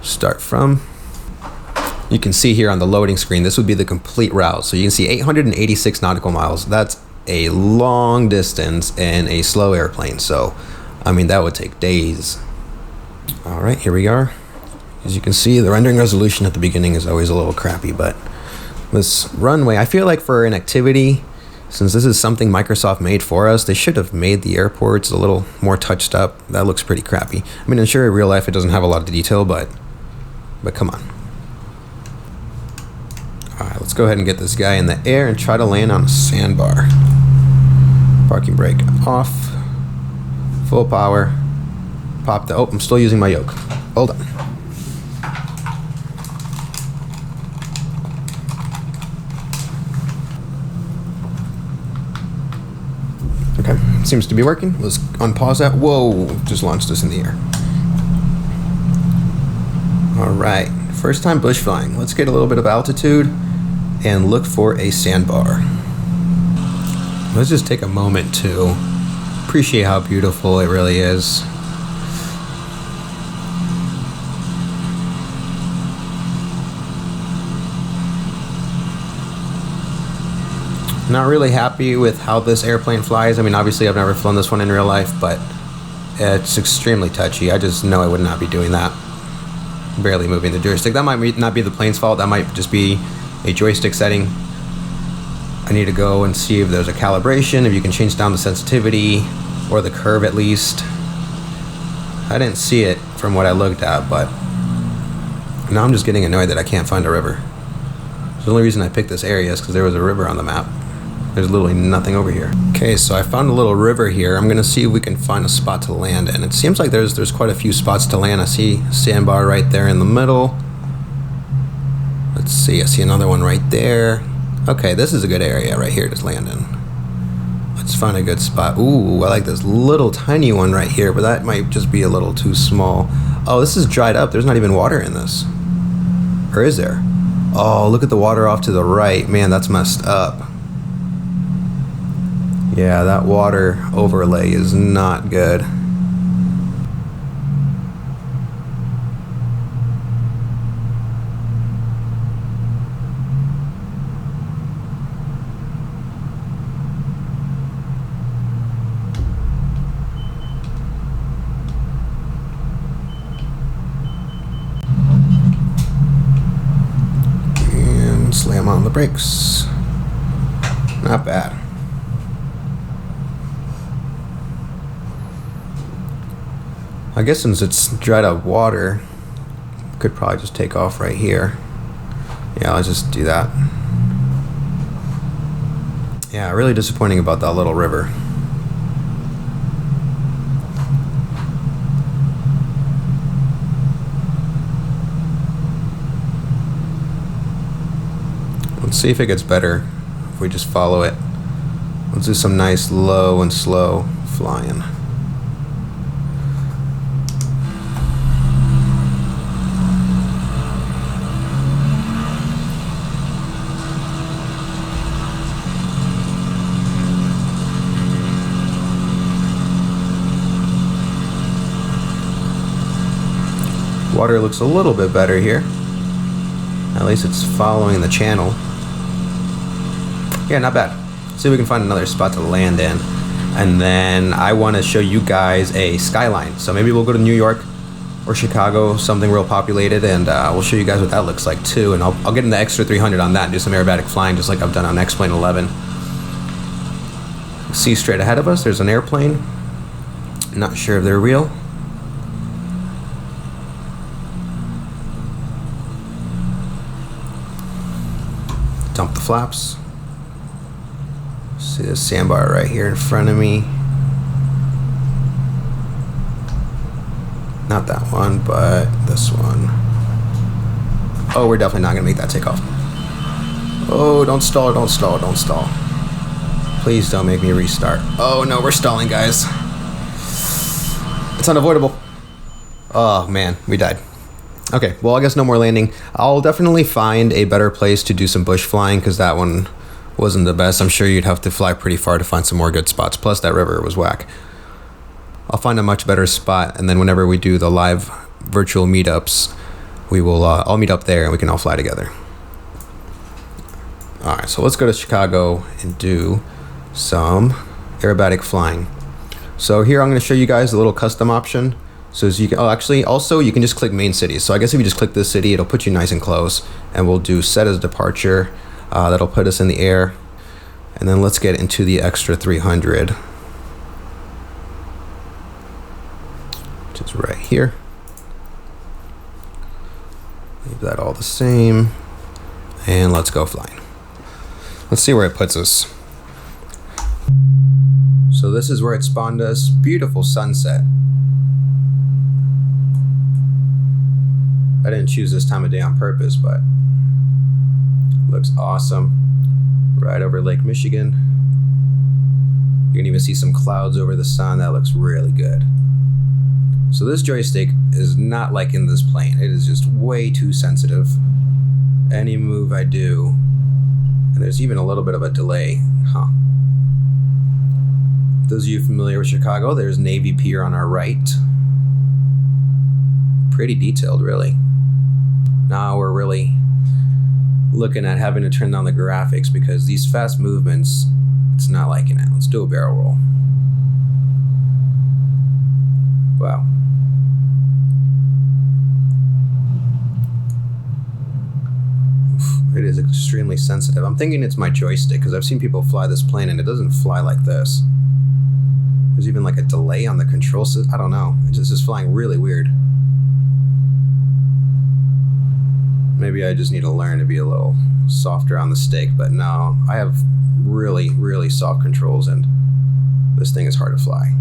Start from. You can see here on the loading screen, this would be the complete route. So you can see 886 nautical miles. That's a long distance in a slow airplane. So, I mean, that would take days. All right, here we are. As you can see, the rendering resolution at the beginning is always a little crappy, but this runway, I feel like for an activity, since this is something Microsoft made for us, they should have made the airports a little more touched up. That looks pretty crappy. I mean, I'm sure in real life it doesn't have a lot of detail, but come on. All right, let's go ahead and get this guy in the air and try to land on a sandbar. Parking brake off. Full power. Pop the, oh, I'm still using my yoke. Hold on. Okay, seems to be working. Let's unpause that. Whoa, just launched us in the air. All right, first time bush flying. Let's get a little bit of altitude and look for a sandbar. Let's just take a moment to appreciate how beautiful it really is. Not really happy with how this airplane flies. I mean, obviously I've never flown this one in real life, but it's extremely touchy. I just know I would not be doing that. Barely moving the joystick. That might not be the plane's fault. That might just be a joystick setting. I need to go and see if there's a calibration, if you can change down the sensitivity or the curve at least. I didn't see it from what I looked at, but now I'm just getting annoyed that I can't find a river. The only reason I picked this area is because there was a river on the map. There's literally nothing over here. Okay, so I found a little river here. I'm gonna see if we can find a spot to land in. It seems like there's quite a few spots to land. I see a sandbar right there in the middle. Let's see, I see another one right there. Okay, this is a good area right here to land in. Let's find a good spot. Ooh, I like this little tiny one right here, but that might just be a little too small. Oh, this is dried up. There's not even water in this. Or is there? Oh, look at the water off to the right. Man, that's messed up. Yeah, that water overlay is not good. And slam on the brakes. Not bad. I guess since it's dried up water, could probably just take off right here. Yeah, let's just do that. Yeah, really disappointing about that little river. Let's see if it gets better if we just follow it. Let's do some nice low and slow flying. Water looks a little bit better here. At least it's following the channel. Yeah, not bad. See if we can find another spot to land in. And then I want to show you guys a skyline. So maybe we'll go to New York or Chicago, something real populated, and we'll show you guys what that looks like too. And I'll get in the extra 300 on that and do some aerobatic flying just like I've done on X-Plane 11. See straight ahead of us, there's an airplane. Not sure if they're real. Dump the flaps. See this sandbar right here in front of me. Not that one, but this one. Oh, we're definitely not gonna make that take off. Oh, don't stall, don't stall, don't stall. Please don't make me restart. Oh no, we're stalling, guys. It's unavoidable. Oh man, we died. Okay, well I guess no more landing. I'll definitely find a better place to do some bush flying because that one wasn't the best. I'm sure you'd have to fly pretty far to find some more good spots. Plus that river was whack. I'll find a much better spot, and then whenever we do the live virtual meetups, we will all meet up there and we can all fly together. Alright, so let's go to Chicago and do some aerobatic flying. So here I'm going to show you guys a little custom option. So as you can, also you can just click main city. So I guess if you just click this city, it'll put you nice and close, and we'll do set as departure. That'll put us in the air, and then let's get into the extra 300, which is right here. Leave that all the same, and let's go flying. Let's see where it puts us. So this is where it spawned us. Beautiful sunset. I didn't choose this time of day on purpose, but looks awesome. Right over Lake Michigan. You can even see some clouds over the sun. That looks really good. So this joystick is not like in this plane. It is just way too sensitive. Any move I do, and there's even a little bit of a delay. Those of you familiar with Chicago, there's Navy Pier on our right. Pretty detailed, really. Now we're really looking at having to turn down the graphics because these fast movements, it's not liking it. Let's do a barrel roll. Wow. It is extremely sensitive. I'm thinking it's my joystick because I've seen people fly this plane and it doesn't fly like this. There's even like a delay on the control system. I don't know. It just is flying really weird. Maybe I just need to learn to be a little softer on the stick, but no, I have really, really soft controls and this thing is hard to fly.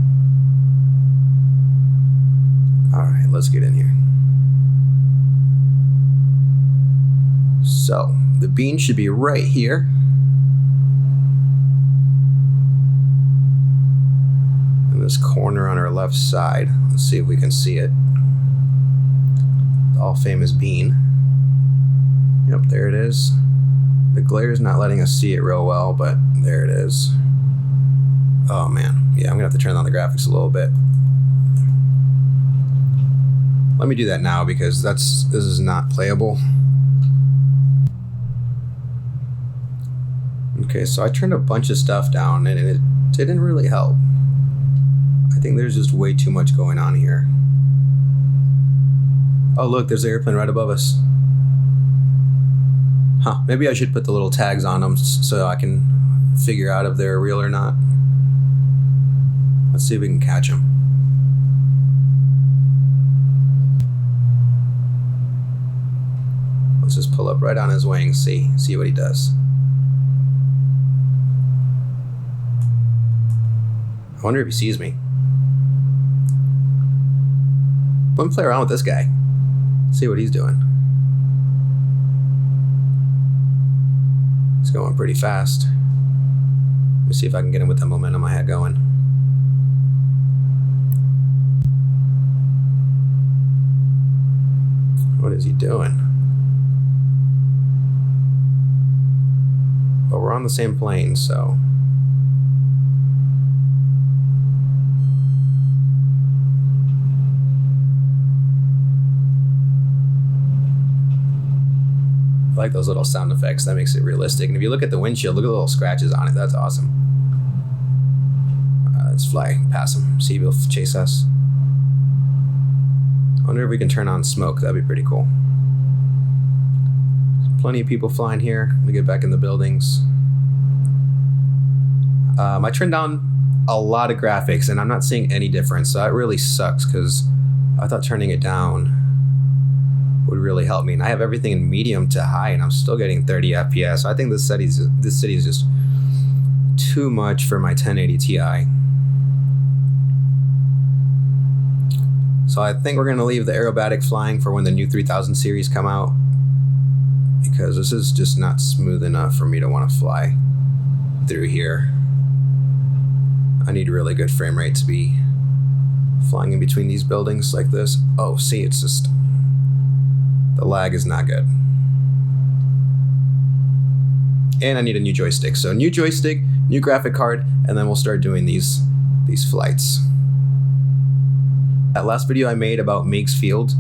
Alright, let's get in here. So, the bean should be right here. In this corner on our left side. Let's see if we can see it. The all famous bean. Yep, there it is. The glare is not letting us see it real well, but there it is. Oh man, yeah, I'm gonna have to turn on the graphics a little bit. Let me do that now because this is not playable. Okay, so I turned a bunch of stuff down and it didn't really help. I think there's just way too much going on here. Oh look, there's an airplane right above us. Huh, maybe I should put the little tags on them so I can figure out if they're real or not. Let's see if we can catch them. Let's just pull up right on his wing, see what he does. I wonder if he sees me. Let me play around with this guy. See what he's doing. He's going pretty fast. Let me see if I can get him with the momentum I had going. What is he doing? But we're on the same plane, so... I like those little sound effects. That makes it realistic. And if you look at the windshield, look at the little scratches on it. That's awesome. Let's fly past him. See if he'll chase us. I wonder if we can turn on smoke. That'd be pretty cool. There's plenty of people flying here. Let me get back in the buildings. I turned down a lot of graphics and I'm not seeing any difference. So that really sucks because I thought turning it down would really help me. And I have everything in medium to high and I'm still getting 30 FPS. So I think this city is just too much for my 1080 Ti. So I think we're gonna leave the aerobatic flying for when the new 3000 series come out because this is just not smooth enough for me to want to fly through here. I need really good frame rate to be flying in between these buildings like this. Oh, see, it's just... the lag is not good. And I need a new joystick. So new joystick, new graphic card, and then we'll start doing these flights. That last video I made about Meigs Field,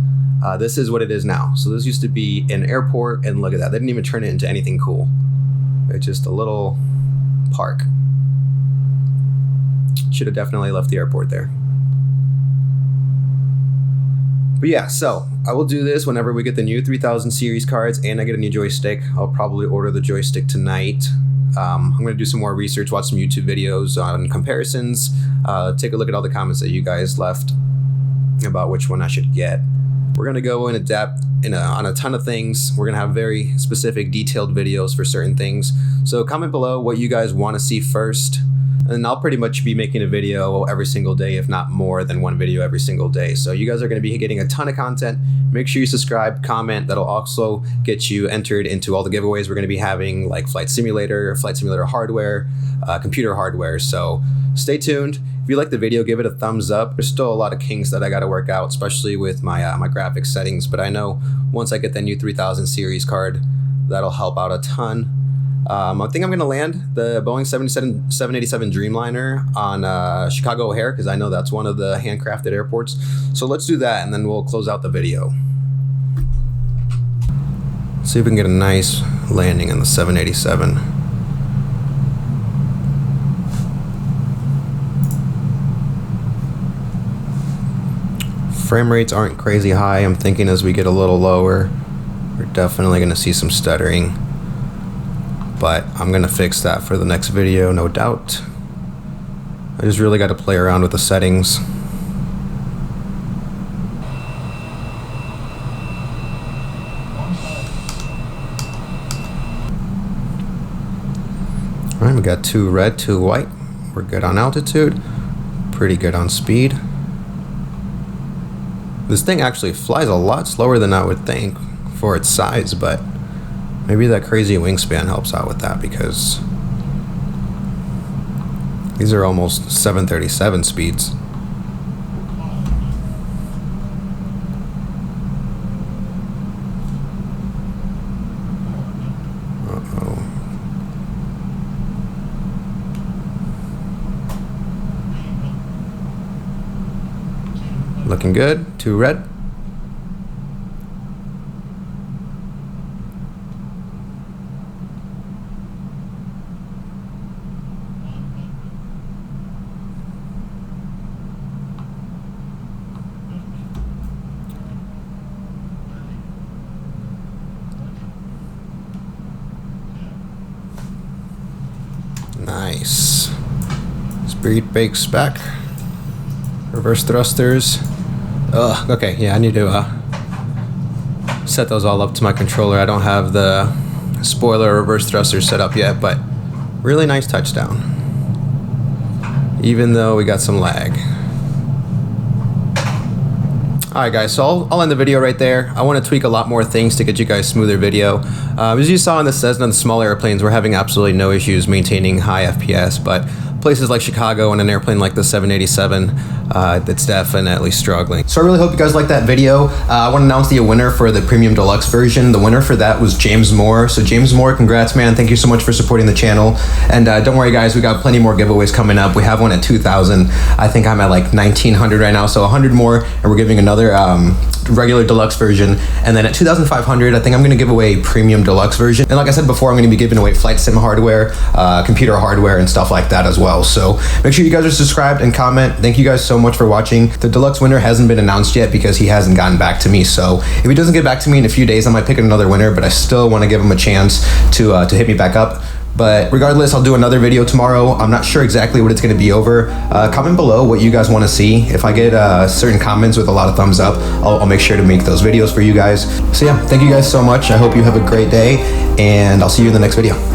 this is what it is now. So this used to be an airport, and look at that. They didn't even turn it into anything cool. It's just a little park. Should have definitely left the airport there. But yeah, so I will do this whenever we get the new 3000 series cards and I get a new joystick. I'll probably order the joystick tonight. I'm going to do some more research, watch some YouTube videos on comparisons, take a look at all the comments that you guys left about which one I should get. We're going to go in depth on a ton of things. We're going to have very specific, detailed videos for certain things. So comment below what you guys want to see first. And I'll pretty much be making a video every single day, if not more than one video every single day. So you guys are going to be getting a ton of content. Make sure you subscribe, comment. That'll also get you entered into all the giveaways we're going to be having, like Flight Simulator hardware, computer hardware. So stay tuned. If you like the video, give it a thumbs up. There's still a lot of kinks that I got to work out, especially with my my graphics settings. But I know once I get that new 3000 series card, that'll help out a ton. I think I'm going to land the Boeing 787 Dreamliner on Chicago O'Hare because I know that's one of the handcrafted airports. So let's do that and then we'll close out the video. See if we can get a nice landing in the 787. Frame rates aren't crazy high. I'm thinking as we get a little lower, we're definitely going to see some stuttering. But I'm going to fix that for the next video, no doubt. I just really got to play around with the settings. Alright, we got 2 red, 2 white. We're good on altitude, pretty good on speed. This thing actually flies a lot slower than I would think for its size, but maybe that crazy wingspan helps out with that, because these are almost 737 speeds. Looking good. 2 red. Nice. Speed brakes back. Reverse thrusters. Ugh, okay, yeah, I need to set those all up to my controller. I don't have the spoiler reverse thrusters set up yet, but really nice touchdown. Even though we got some lag. Alright guys, so I'll end the video right there. I want to tweak a lot more things to get you guys smoother video. As you saw in the Cessna, the small airplanes, we're having absolutely no issues maintaining high FPS, but places like Chicago and an airplane like the 787, it's definitely struggling. So I really hope you guys liked that video. I want to announce the winner for the Premium Deluxe version. The winner for that was James Moore. So James Moore, congrats, man. Thank you so much for supporting the channel. And don't worry guys, we got plenty more giveaways coming up. We have one at 2,000. I think I'm at like 1,900 right now, so 100 more, and we're giving another regular deluxe version. And then at 2,500, I think I'm going to give away Premium Deluxe version. And like I said before, I'm going to be giving away flight sim hardware, computer hardware, and stuff like that as well. So make sure you guys are subscribed and comment. Thank you guys so much for watching. The deluxe winner hasn't been announced yet because he hasn't gotten back to me. So if he doesn't get back to me in a few days, I might pick another winner, but I still want to give him a chance to hit me back up. But regardless, I'll do another video tomorrow. I'm not sure exactly what it's going to be over. Comment below what you guys want to see. If I get certain comments with a lot of thumbs up, I'll make sure to make those videos for you guys. So yeah, thank you guys so much. I hope you have a great day, and I'll see you in the next video.